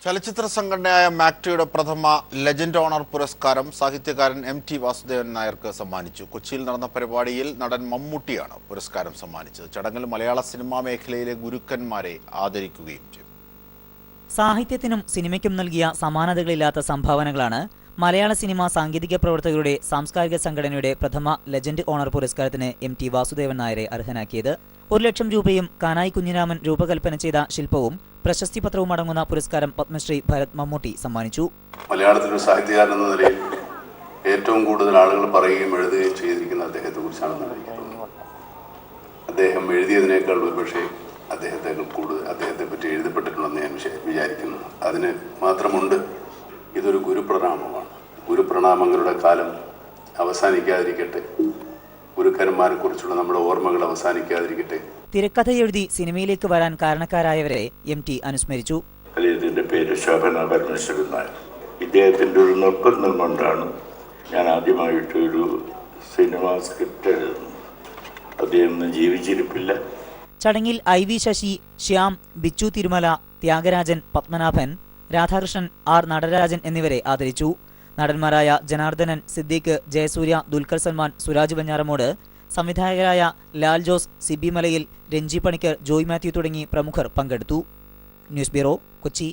ചലച്ചിത്ര സംഘടനയായ മാക്ടയുടെ പ്രഥമ ലെജൻഡ് ഓണർ പുരസ്കാരം സാഹിത്യകാരൻ MT വാസുദേവൻ നായർക്ക് സമ്മാനിച്ചു. കൊച്ചിയിൽ നടന്ന പരിപാടിയിൽ നടൻ മമ്മൂട്ടിയാണ് പുരസ്കാരം സമ്മാനിച്ചത്. ചടങ്ങിൽ മലയാള സിനിമാ മേഖലയിലെ ഗുരുക്കന്മാരെ ആദരിക്കുകയും ചെയ്തു. സാഹിത്യത്തിനും സിനിമയ്ക്കും നൽകിയ സമാനതകളില്ലാത്ത സംഭാവനകളാണ് മലയാള സിനിമാ സാങ്കേതിക പ്രവർത്തകരുടെ സാംസ്കാരിക സംഘടനയുടെ പ്രഥമ ലെജൻഡ് ഓണർ പുരസ്കാരത്തിന് MT വാസുദേവൻ നായരെ അർഹനാക്കിയത്. 1 ലക്ഷം രൂപയും കാനായി കുഞ്ഞിരാമൻ രൂപകൽപ്പന ചെയ്ത ശില്പവും പ്രശസ്തി പത്രവും അടങ്ങുന്ന പുരസ്കാരം പത്മശ്രീ ഭരത് മമ്മൂട്ടി സമ്മാനിച്ചു. മലയാളത്തിലൊരു സാഹിത്യകാരൻ എന്ന നിലയിൽ ഏറ്റവും കൂടുതൽ ആളുകൾ പറയുകയും എഴുതുകയും ചെയ്തിരിക്കുന്ന അദ്ദേഹത്തെ കുറിച്ചാണെന്നാണ് എനിക്ക് തോന്നുന്നത്. അദ്ദേഹം എഴുതിയതിനേക്കാൾ ഒരുപക്ഷെ അദ്ദേഹത്തെ പറ്റി എഴുതപ്പെട്ടിട്ടുണ്ടെന്ന് ഞാൻ വിചാരിക്കുന്നു. അതിന് മാത്രമുണ്ട്. ഇതൊരു ഗുരുപ്രണാമമാണ്. ഗുരുപ്രണാമങ്ങളുടെ കാലം അവസാനിക്കാതിരിക്കട്ടെ. ഗുരുക്കന്മാരെ കുറിച്ചുള്ള നമ്മുടെ ഓർമ്മകൾ അവസാനിക്കാതിരിക്കട്ടെ. തിരക്കഥ എഴുതി സിനിമയിലേക്ക് വരാൻ കാരണക്കാരായവരെ MT അനുസ്മരിച്ചു. അദ്ദേഹത്തിന്റെ പേര് ശോഭന പരമേശ്വരൻ നായർ. ഇദ്ദേഹത്തിന്റെ ഒരു നിർബന്ധം കൊണ്ടാണ് ഞാൻ ആദ്യമായിട്ട് ഒരു സിനിമ സ്ക്രിപ്റ്റ് എഴുതുന്നത്. അദ്ദേഹം ജീവിച്ചിരിപ്പില്ല. ചടങ്ങിൽ IV ശശി, ശ്യാം, ബിച്ചു തിരുമല, ത്യാഗരാജൻ, പത്മനാഭൻ, രാധാകൃഷ്ണൻ, R നടരാജൻ എന്നിവരെ ആദരിച്ചു. നടന്മാരായ ജനാർദ്ദനൻ, സിദ്ദീഖ്, ജയസൂര്യ, ദുൽഖർ സൽമാൻ, സുരാജ് വെഞ്ഞാറമൂട്, സംവിധായകരായ ലാൽ ജോസ്, സിബി മലയിൽ, രഞ്ജി പണിക്കർ, ജോയ് മാത്യു തുടങ്ങി പ്രമുഖർ പങ്കെടുത്തു. News bureau, Kochi.